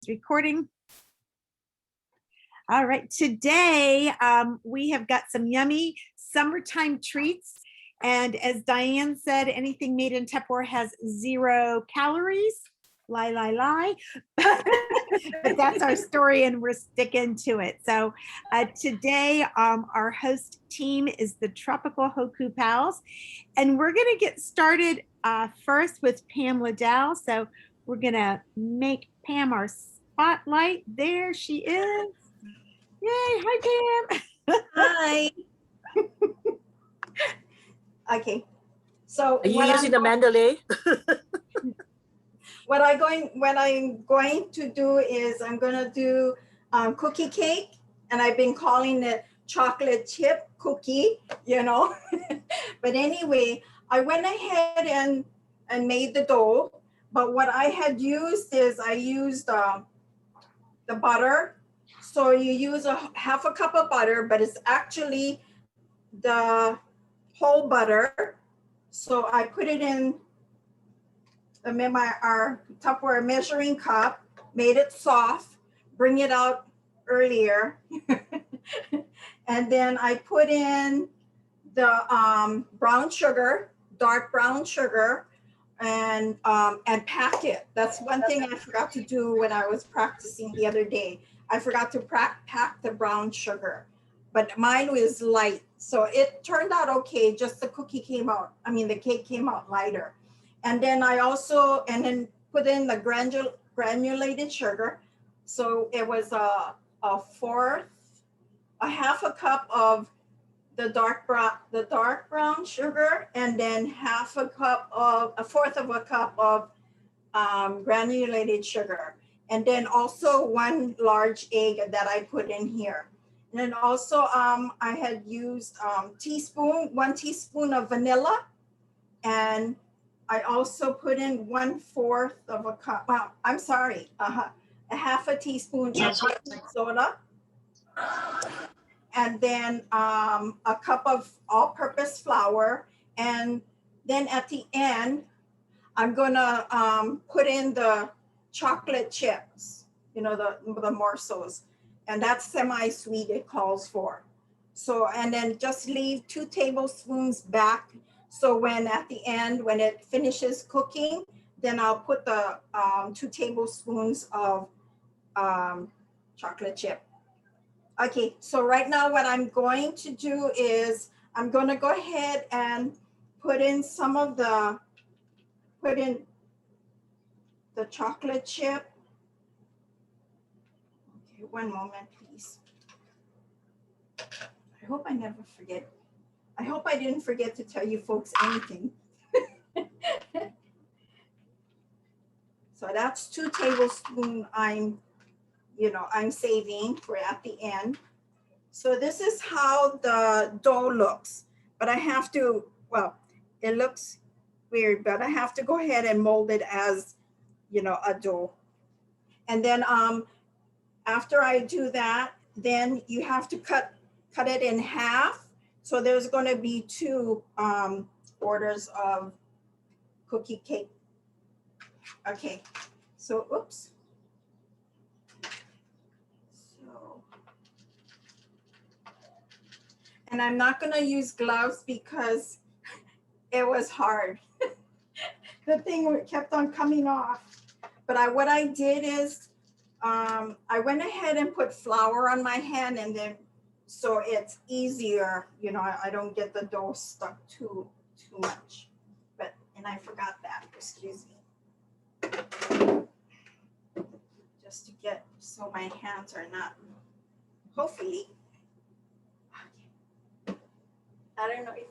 It's recording. All right, today we have got some yummy summertime treats. And as Diane said, anything made in Tupperware has 0 calories. Lie, lie, lie. But that's our story and we're sticking to it. So today our host team is the Tropical Hoku Pals. And we're going to get started first with Pam Liddell. So we're going to make Pam our spotlight. There she is. Yay, hi Pam. Hi. Okay. So are you using the Mandalay? what I'm going to do is I'm going to do cookie cake, and I've been calling it chocolate chip cookie, you know. But anyway, I went ahead and made the dough. But what I had used is I used the butter. So you use half a cup of butter, but it's actually the whole butter. So I put it in our Tupperware measuring cup, made it soft, bring it out earlier. And then I put in the brown sugar, dark brown sugar, and pack it. That's one thing I forgot to do when I was practicing the other day. I forgot to pack the brown sugar, but mine was light. So it turned out okay, just the cake came out lighter. And then I also, put in the granulated sugar. So it was a half a cup of the dark brown sugar, and then a fourth of a cup of granulated sugar. And then also 1 large egg that I put in here. And then also I had used 1 teaspoon of vanilla. And I also put in 1/4 of a cup, a half a teaspoon of baking soda. And then a cup of all-purpose flour. And then at the end, I'm gonna put in the chocolate chips, you know, the morsels, and that's semi-sweet it calls for. So, and then just leave 2 tablespoons back. So when at the end, when it finishes cooking, then I'll put the 2 tablespoons of chocolate chip. Okay, so right now what I'm going to do is I'm gonna go ahead and put in the chocolate chip. Okay, 1 moment, please. I hope I never forget. I hope I didn't forget to tell you folks anything. So that's 2 tablespoons I'm saving for at the end. So this is how the dough looks, but I have to, it looks weird, but I have to go ahead and mold it as, you know, a dough. And then after I do that, then you have to cut it in half. So there's going to be 2 orders of cookie cake. Okay, so oops. So, and I'm not going to use gloves because it was hard. The thing kept on coming off. But what I did is I went ahead and put flour on my hand, and then so it's easier, you know, I don't get the dough stuck too much. And I forgot that, excuse me. Just to get, so my hands are not, hopefully. Okay. I don't know if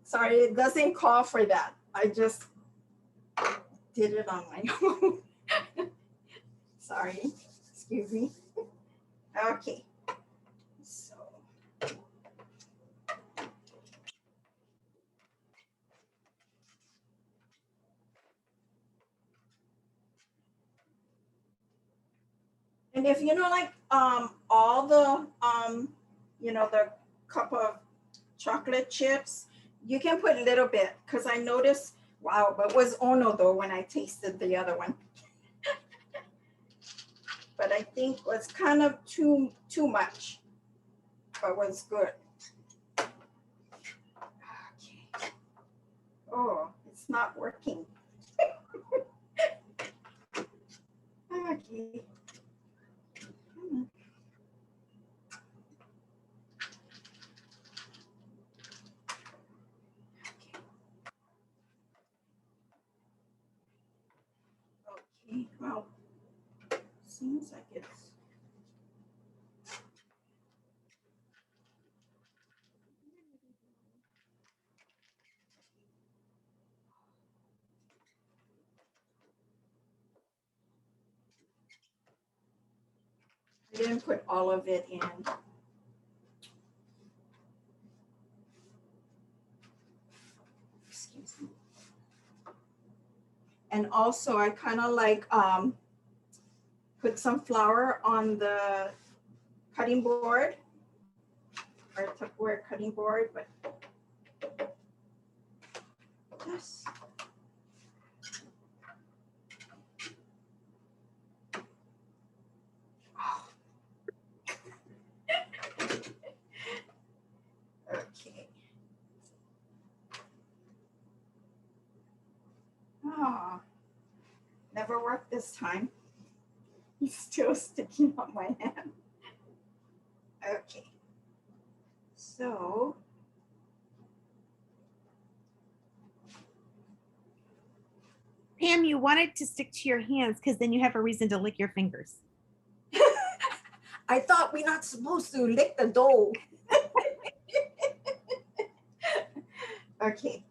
sorry, it doesn't call for that. I just did it on my own. Sorry, excuse me. Okay, so. And if you know, like all the, you know, the cup of chocolate chips, you can put a little bit, because I noticed Wow, but it was Ono though when I tasted the other one. But I think it was kind of too much, but was good. Okay. Oh, it's not working. Okay. Okay, well, seems like it's. I didn't put all of it in. Excuse me. And also I kind of like put some flour on the cutting board or Tupperware cutting board, but yes. Oh. Okay. Oh, never worked this time. It's still sticking on my hand. Okay. So Pam, you want it to stick to your hands because then you have a reason to lick your fingers. I thought we're not supposed to lick the dough. Okay.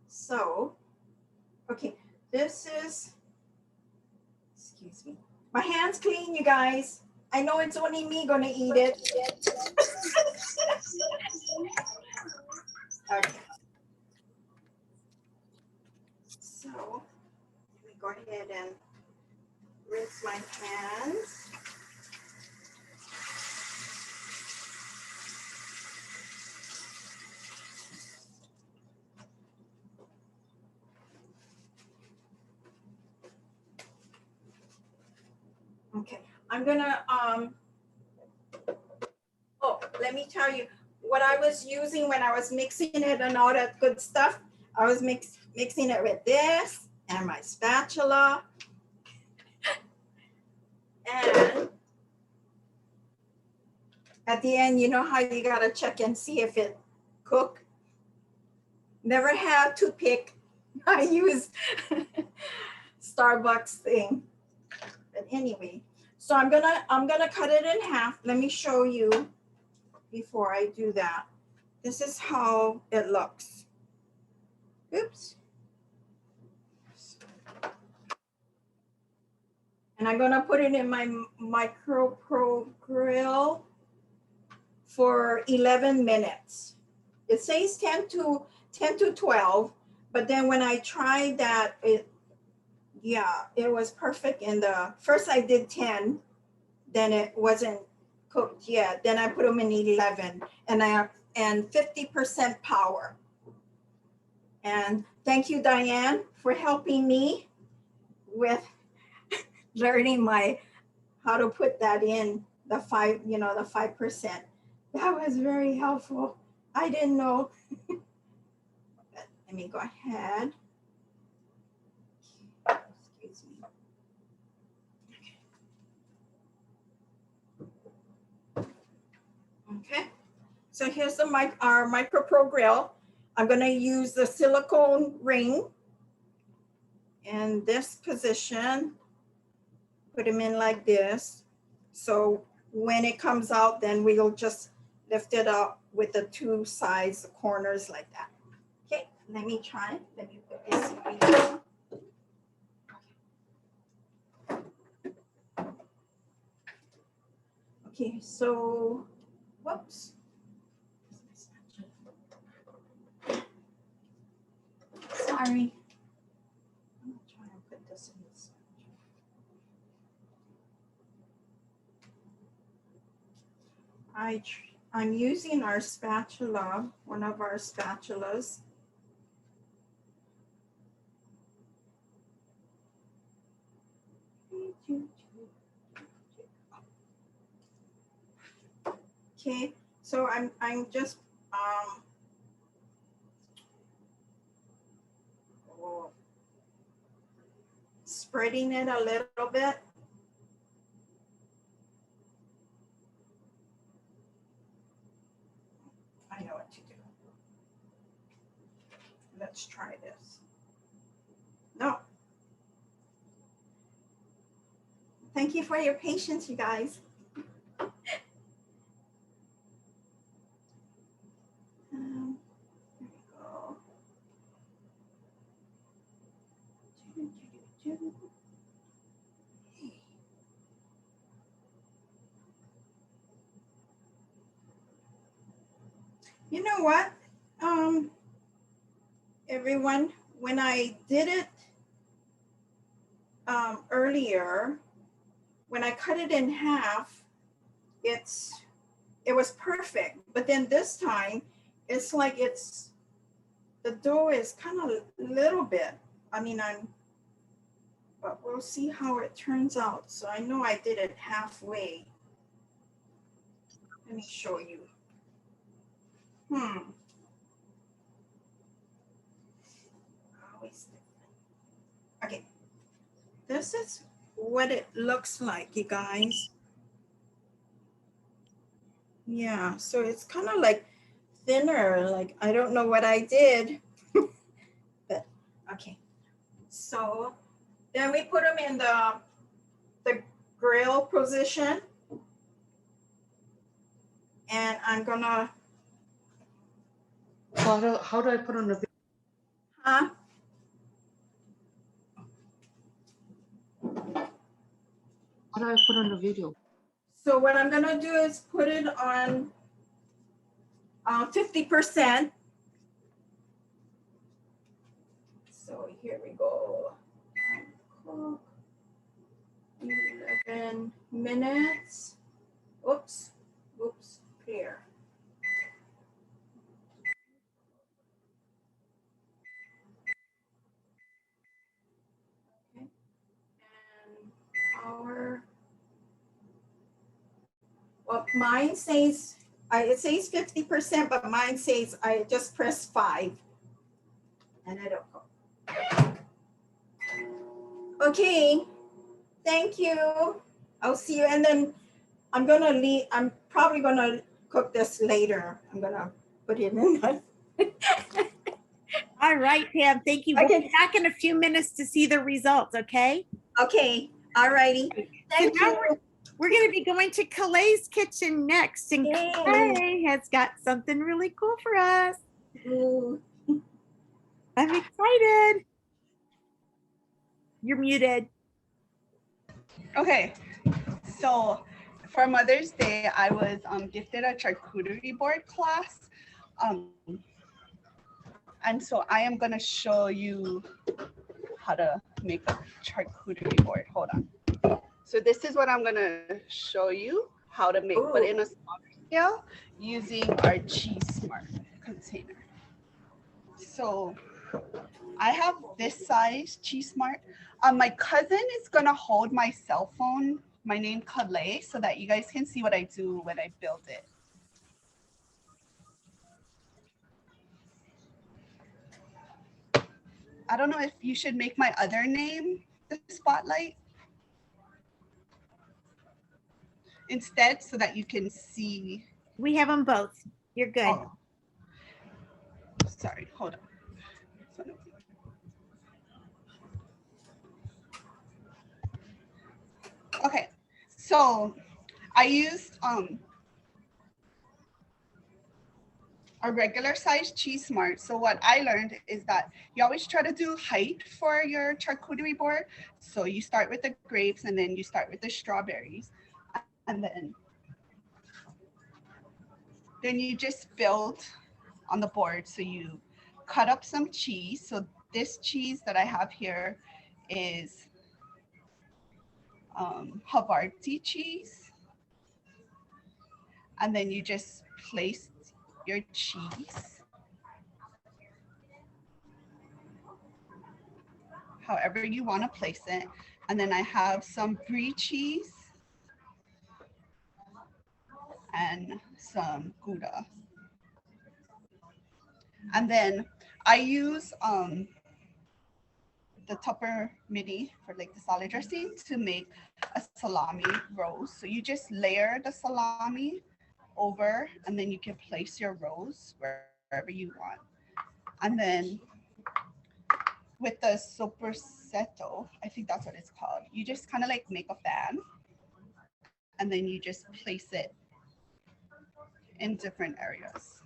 So, okay, this is, excuse me. My hand's clean, you guys. I know it's only me gonna eat it. Okay. So, let me go ahead and rinse my hands. Okay, I'm gonna, oh, let me tell you what I was using when I was mixing it and all that good stuff. I was mixing it with this and my spatula. And at the end, you know how you gotta check and see if it cooked. Never had toothpick. I used Starbucks thing. But anyway, so I'm gonna cut it in half. Let me show you before I do that. This is how it looks. Oops. And I'm gonna put it in my Micro Pro grill for 11 minutes. It says 10 to 12, but then when I tried that, it was perfect. And the first I did 10, then it wasn't cooked yet. Then I put them in 11 and 50% power. And thank you, Diane, for helping me with learning how to put that in the 5%. That was very helpful. I didn't know. Let me go ahead. Excuse me. Okay. So here's our Micro Pro grill. I'm going to use the silicone ring in this position. Put them in like this. So when it comes out, then we'll just lift it up with the two sides, the corners like that. Okay, let me try. Let me put this in. Okay, so, whoops. Sorry. I'm gonna try and put this in this. I'm using our spatula, one of our spatulas. Okay, so I'm just spreading it a little bit. I know what to do. Let's try this. No. Thank you for your patience, you guys. There we go. You know what? Everyone, when I did it earlier, when I cut it in half, it was perfect. But then this time, it's like the dough is kind of a little bit. I mean, but we'll see how it turns out. So I know I did it halfway. Let me show you. Okay, this is what it looks like, you guys. Yeah, so it's kind of like thinner, like I don't know what I did, but okay. So then we put them in the grill position, and I'm gonna. How do I put on the video? Huh? How do I put on the video? So what I'm gonna do is put it on 50%. So here we go. Cook 11 minutes. Oops, clear. Okay, and power. Well, mine says, it says 50%, but mine says I just press 5. And I don't go. Okay, thank you. I'll see you. And then I'm probably gonna cook this later. I'm gonna put it in. All right, Pam, thank you. We'll Okay. be back in a few minutes to see the results, okay? Okay, all righty. Thank now you. We're going to be going to Clay's kitchen next, and Yay. Clay has got something really cool for us. Ooh. I'm excited. You're muted. Okay, so for Mother's Day, I was gifted a charcuterie board class. And so I am going to show you how to make a charcuterie board. Hold on. So this is what I'm going to show you how to make, but in a smaller scale using our Cheese Smart container. So I have this size Cheese Smart. My cousin is going to hold my cell phone, my name Kalei, so that you guys can see what I do when I build it. I don't know if you should make my other name the spotlight instead so that you can see. We have them both. You're good. Oh. Sorry, hold on. Okay, so I used a regular size Cheese Smart. So what I learned is that you always try to do height for your charcuterie board. So you start with the grapes and then you start with the strawberries. And then you just build on the board. So you cut up some cheese. So this cheese that I have here is Havarti cheese. And then you just place your cheese however you want to place it. And then I have some brie cheese and some Gouda. And then I use the Tupper mini for like the salad dressing to make a salami rose. So you just layer the salami over, and then you can place your rose wherever you want. And then with the soprassetto, I think that's what it's called, you just kind of like make a fan, and then you just place it in different areas.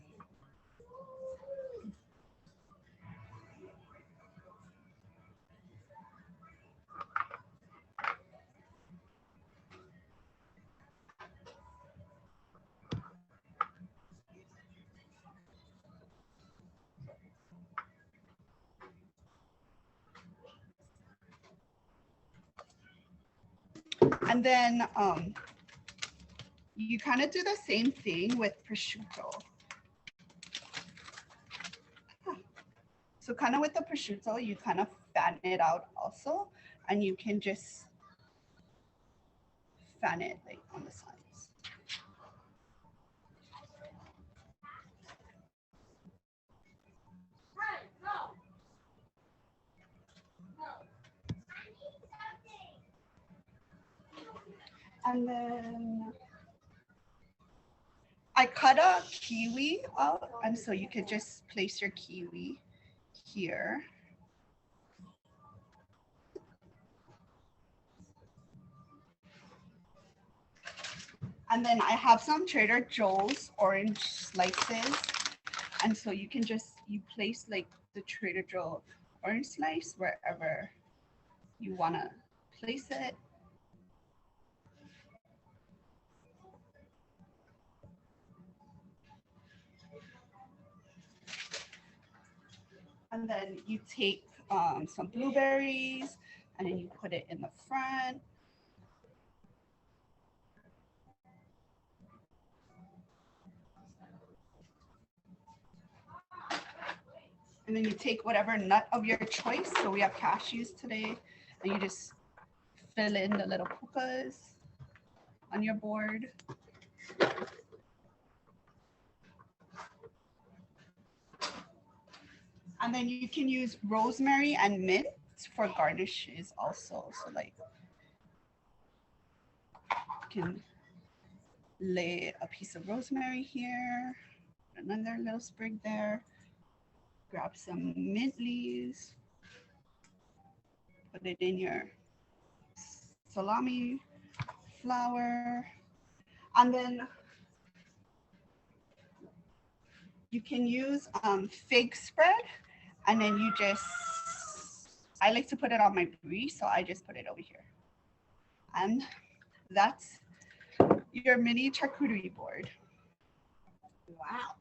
And then you kind of do the same thing with prosciutto. So kind of with the prosciutto, you kind of fan it out also, and you can just fan it like on the sides. And then I cut a kiwi out, and so you could just place your kiwi here. And then I have some Trader Joe's orange slices, and so you can just, you place like the Trader Joe orange slice wherever you want to place it. And then you take some blueberries, and then you put it in the front. And then you take whatever nut of your choice. So we have cashews today, and you just fill in the little pukas on your board. And then you can use rosemary and mint for garnishes also. So like you can lay a piece of rosemary here, another little sprig there, grab some mint leaves, put it in your salami flour, and then you can use fig spread, and then you just, I like to put it on my brie, so I just put it over here. And that's your mini charcuterie board. Wow.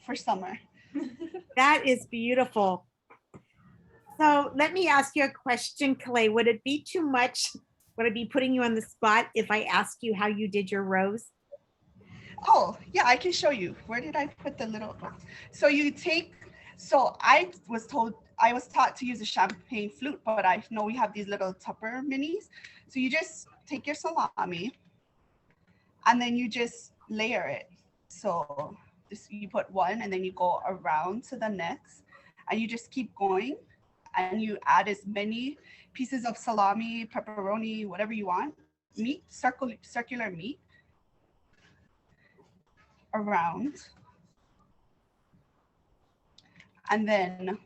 For summer. That is beautiful. So let me ask you a question, Kalei. Would it be too much? Would I be putting you on the spot if I asked you how you did your rose? Oh, yeah, I can show you. Where did I put the little, so you take, so I was taught to use a champagne flute, but I know we have these little Tupper minis. So you just take your salami, and then you just layer it. So this, you put one, and then you go around to the next, and you just keep going, and you add as many pieces of salami, pepperoni, whatever you want, meat, circular meat around. And then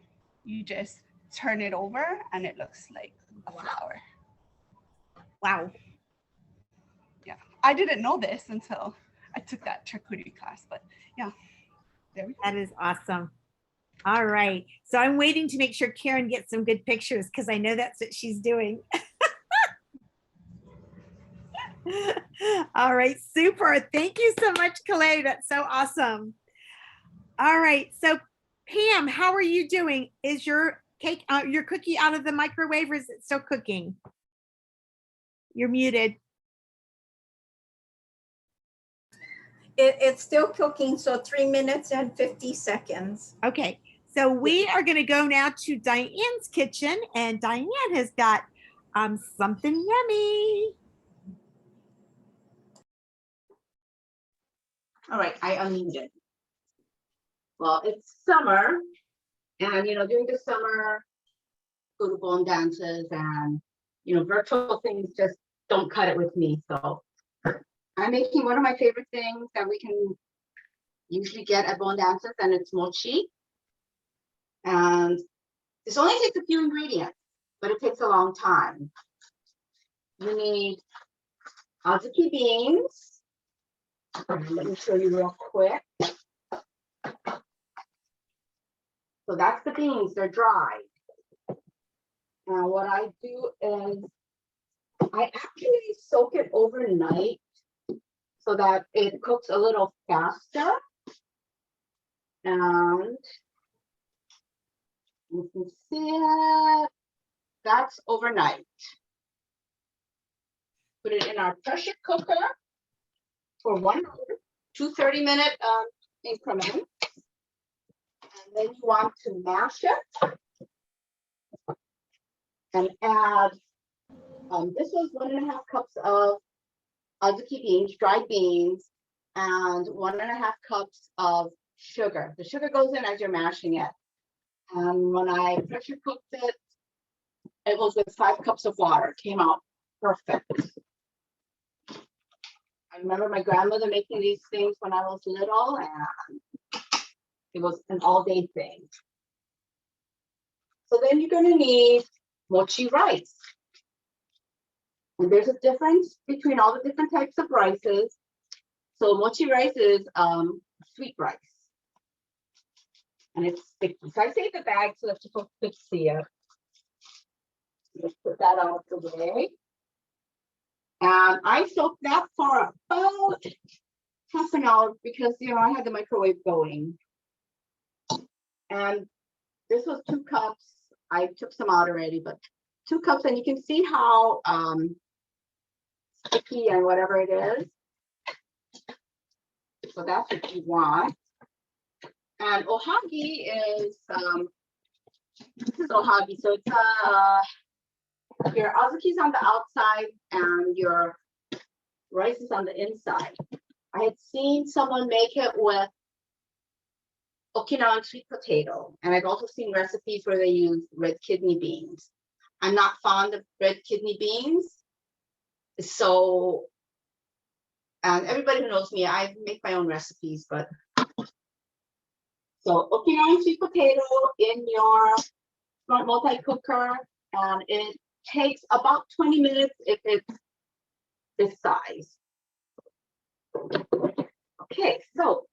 you just turn it over, and it looks like a flower. Wow. Yeah, I didn't know this until I took that charcuterie class, but yeah, there we go. That is awesome. All right. So I'm waiting to make sure Karen gets some good pictures because I know that's what she's doing. All right. Super. Thank you so much, Kalei. That's so awesome. All right. So Pam, how are you doing? Is your cake, your cookie out of the microwave, or is it still cooking? You're muted. It's still cooking, so 3 minutes and 50 seconds. Okay. So we are going to go now to Diane's kitchen, and Diane has got something yummy. All right, I unmuted. Well, it's summer, and during the summer, go to bone dances, and virtual things just don't cut it with me. So I'm making one of my favorite things that we can usually get at bone dances, and it's mochi. And this only takes a few ingredients, but it takes a long time. You need azuki beans. Let me show you real quick. So that's the beans, they're dried. Now what I do is I actually soak it overnight so that it cooks a little faster. And you can see it, that's overnight. Put it in our pressure cooker for 1 hour, 2 30-minute increments. And then you want to mash it and add, this was 1.5 cups of azuki beans, dried beans, and 1.5 cups of sugar. The sugar goes in as you're mashing it. And when I pressure cooked it, it was with 5 cups of water. It came out perfect. I remember my grandmother making these things when I was little, and it was an all-day thing. So then you're going to need mochi rice. And there's a difference between all the different types of rices. So mochi rice is sweet rice. And it's sticky. So I saved the bag so that people could see it. Let's put that out of the way. And I soaked that for about half an hour because I had the microwave going. And this was 2 cups. I took some out already, but 2 cups, and you can see how sticky and whatever it is. So that's what you want. And ohagi is this is ohagi. So it's your azuki's on the outside and your rice is on the inside. I had seen someone make it with Okinawan sweet potato, and I've also seen recipes where they use red kidney beans. I'm not fond of red kidney beans, so and everybody who knows me, I make my own recipes, but so Okinawan sweet potato in your smart multi-cooker, and it takes about 20 minutes if it's this size. Okay, so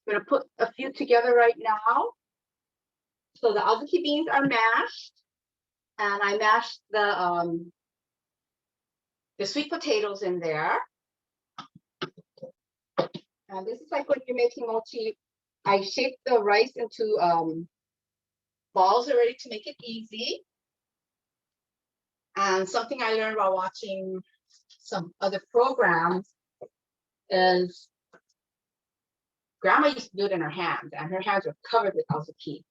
I'm gonna put a few together right now. So the azuki beans are mashed, and I mashed the sweet potatoes in there. And this is like when you're making mochi. I shaped the rice into balls already to make it easy. And something I learned while watching some other programs is grandma used to do it in her hands, and her hands were covered with azuki.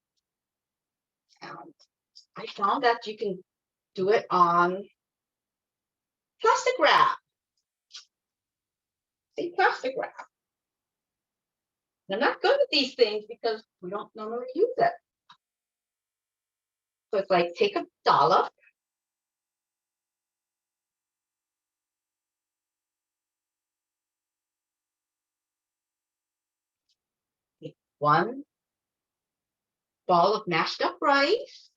And I found that you can do it on plastic wrap. See, plastic wrap. I'm not good at these things because we don't normally use it. So it's like take a dollop. Take 1 ball of mashed up rice.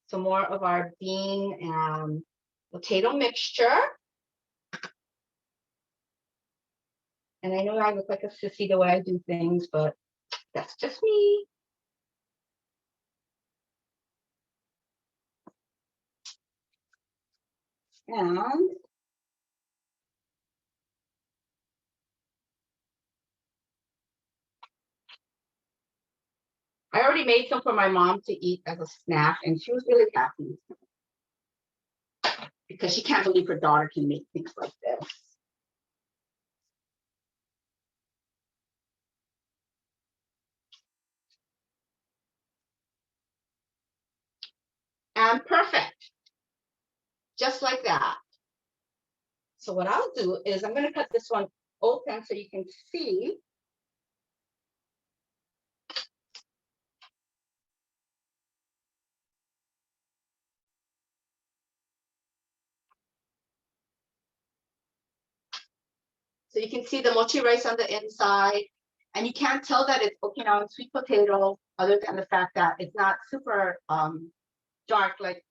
Some more of our bean and potato mixture. And I know I look like a sissy the way I do things, but that's just me. And I already made some for my mom to eat as a snack, and she was really happy because she can't believe her daughter can make things like this. and perfect. Just like that. So what I'll do is I'm going to cut this one open so you can see. So you can see the mochi rice on the inside, and you can't tell that it's Okinawan sweet potato other than the fact that it's not super dark like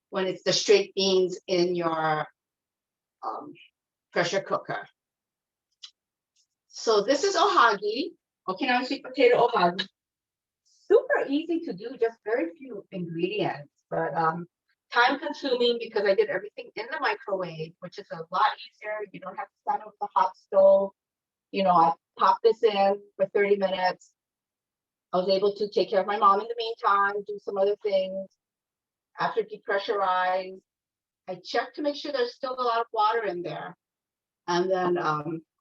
when it's the straight beans in your pressure cooker. So this is ohagi, Okinawan sweet potato ohagi. Super easy to do, just very few ingredients, but time consuming because I did everything in the microwave, which is a lot easier. You don't have to stand with the hot stove. You know, I popped this in for 30 minutes. I was able to take care of my mom in the meantime, do some other things. After depressurize, I checked to make sure there's still a lot of water in there. And then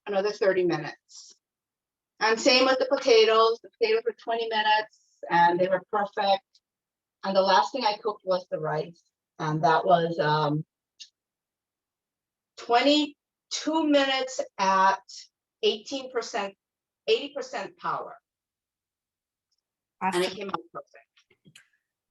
another 30 minutes. And same with the potatoes. The potatoes were 20 minutes and they were perfect. And the last thing I cooked was the rice. And that was 22 minutes at 18%, 80% power. And Awesome. it came out perfect.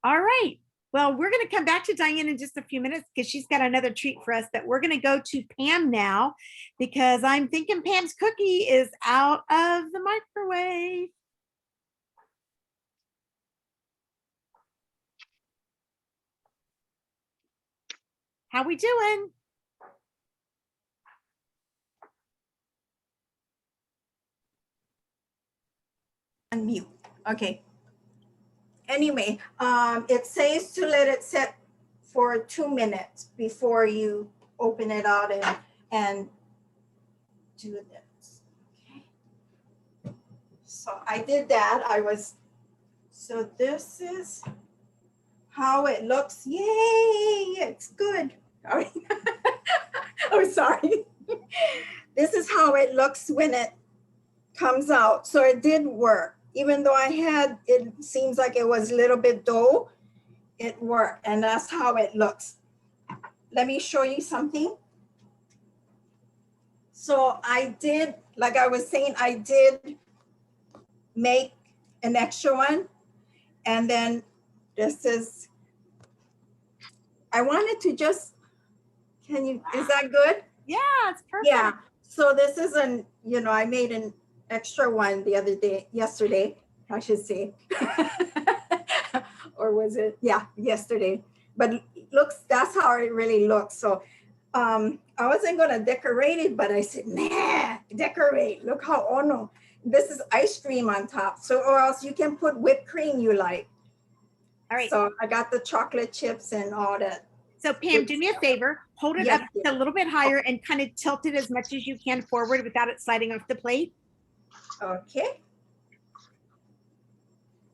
All right. Well, we're going to come back to Diane in just a few minutes because she's got another treat for us, that we're going to go to Pam now because I'm thinking Pam's cookie is out of the microwave. How we doing? Unmute. Okay. Anyway, it says to let it set for 2 minutes before you open it out and do this. Okay. So I did that. So this is how it looks. Yay, it's good. All right. Oh, sorry. This is how it looks when it comes out. So it did work. Even though it seems like it was a little bit dough, it worked. And that's how it looks. Let me show you something. So I did, like I was saying, I did make an extra one. And then this is, I wanted to just, is that good? Yeah, it's perfect. Yeah. So this is I made an extra one yesterday, I should say. Or was it? Yeah, yesterday. But that's how it really looks. So I wasn't going to decorate it, but I said, nah, decorate. Look how, oh no, this is ice cream on top. So, or else you can put whipped cream you like. All right. So I got the chocolate chips and all that. So Pam, do me a favor, hold it Yes, up a little bit higher and kind of tilt it as much as you can forward without it sliding off the plate. Okay.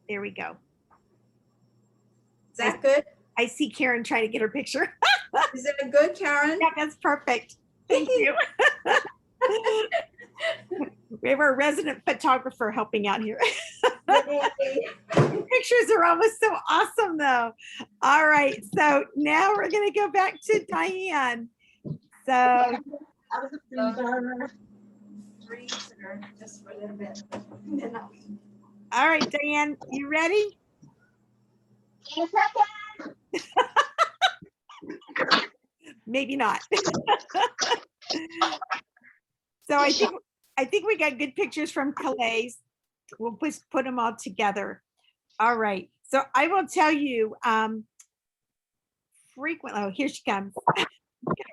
There we go. Is that good? I see Karen trying to get her picture. Is it good, Karen? Yeah, that's perfect. Thank you. We have our resident photographer helping out here. Pictures are always so awesome though. All right, so now we're gonna go back to Diane. So, I was a freezer just for a little bit. And then I'll eat. all right, Diane, you ready? Maybe not. So I think we got good pictures from Calais. We'll just put them all together. All right. So I will tell you frequently. Oh, here she comes.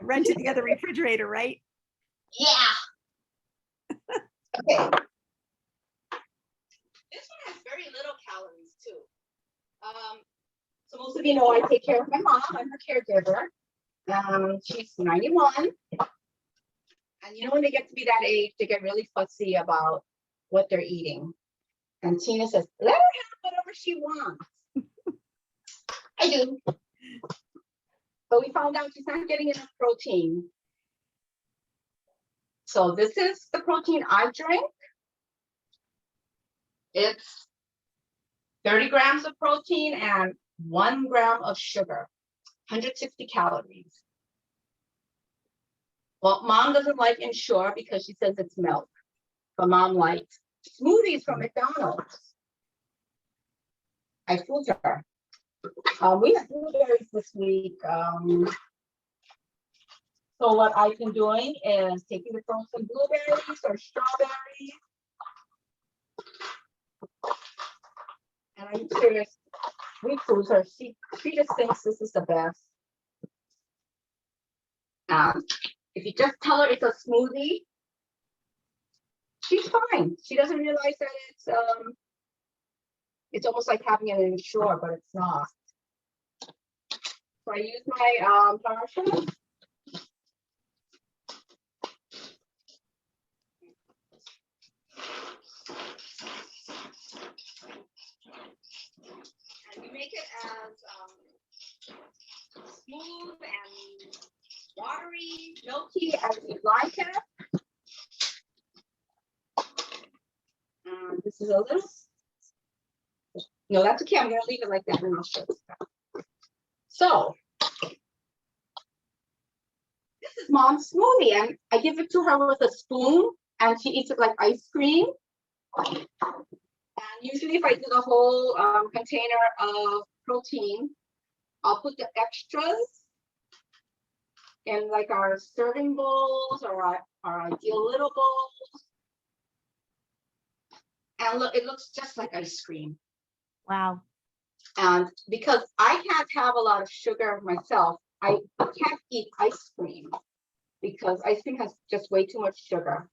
Run to the other refrigerator, right? Yeah. Okay. This one has very little calories too. So most of you know I take care of my mom. I'm her caregiver. She's 91. And you know, when they get to be that age, they get really fussy about what they're eating. And Tina says, let her have whatever she wants. I do. But we found out she's not getting enough protein. So this is the protein I drink. It's 30 grams of protein and 1 gram of sugar, 160 calories. Well, mom doesn't like Ensure because she says it's milk, but mom likes smoothies from McDonald's. I fooled her. We have blueberries this week. So what I've been doing is taking the frozen blueberries or strawberries. And I'm curious, we fooled her. She just thinks this is the best. If you just tell her it's a smoothie, she's fine. She doesn't realize that it's almost like having an Ensure, but it's not. So I use my partial. And we make it as smooth and watery, milky as you like it. This is a little. No, that's okay. I'm gonna leave it like that, and I'll show you. So this is mom's smoothie, and I give it to her with a spoon, and she eats it like ice cream. And usually, if I do the whole container of protein, I'll put the extras in like our serving bowls or our ideal little bowls. And look, it looks just like ice cream. Wow. And because I can't have a lot of sugar myself, I can't eat ice cream because ice cream has just way too much sugar.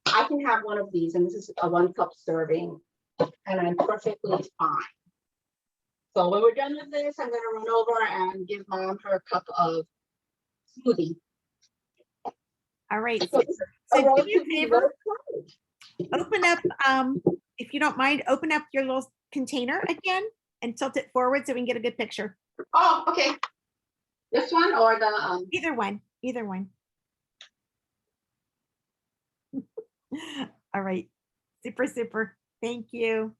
I can have one of these, and this is a 1 cup serving, and I'm perfectly fine. So when we're done with this, I'm gonna run over and give mom her cup of smoothie. All right. So So do me a favor, open up, if you don't mind, open up your little container again and tilt it forward so we can get a good picture. Oh, okay. This one or the Either one, either one. All right. Super, super. Thank you.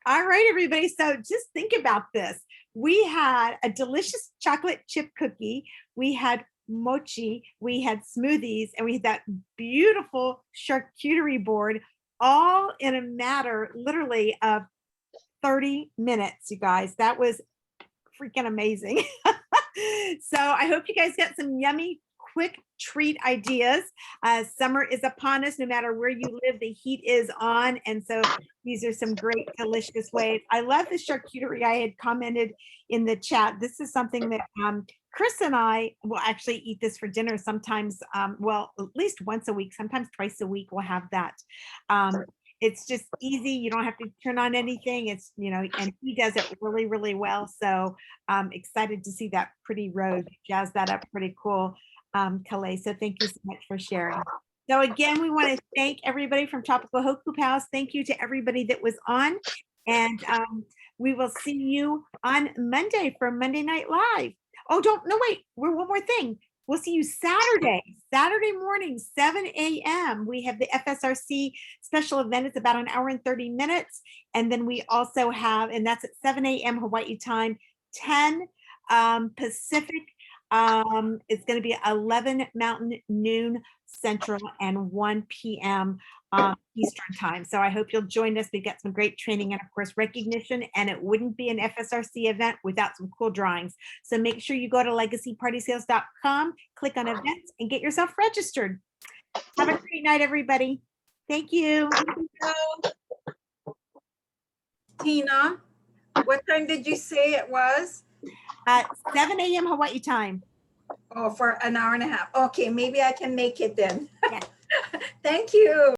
All right, everybody. So just think about this. We had a delicious chocolate chip cookie. We had mochi, we had smoothies, and we had that beautiful charcuterie board all in a matter literally of 30 minutes, you guys. That was freaking amazing. So I hope you guys got some yummy, quick treat ideas. Summer is upon us. No matter where you live, the heat is on. And so these are some great, delicious ways. I love the charcuterie. I had commented in the chat. This is something that Chris and I will actually eat this for dinner sometimes. Well, at least once a week, sometimes twice a week, we'll have that. It's just easy. You don't have to turn on anything. It's, you know, and he does it really, really well. So I'm excited to see that pretty road. Jazz that up pretty cool, Calais. So thank you so much for sharing. So again, we want to thank everybody from Tropical Hoku Pals. Thank you to everybody that was on. And we will see you on Monday for Monday Night Live. Oh, no, wait, we're one more thing. We'll see you Saturday morning, 7 a.m. We have the FSRC special event. It's about an hour and 30 minutes. And then we also have, and that's at 7 a.m. Hawaii time, 10 Pacific. It's going to be 11 Mountain, noon Central, and 1 p.m. Eastern time. So I hope you'll join us. We've got some great training and of course recognition, and it wouldn't be an FSRC event without some cool drawings. So make sure you go to legacypartysales.com, click on events, and get yourself registered. Have a great night, everybody. Thank you. Tina, what time did you say it was? 7 a.m. Hawaii time. Oh, for an hour and a half. Okay, maybe I can make it then. Yes. Thank you.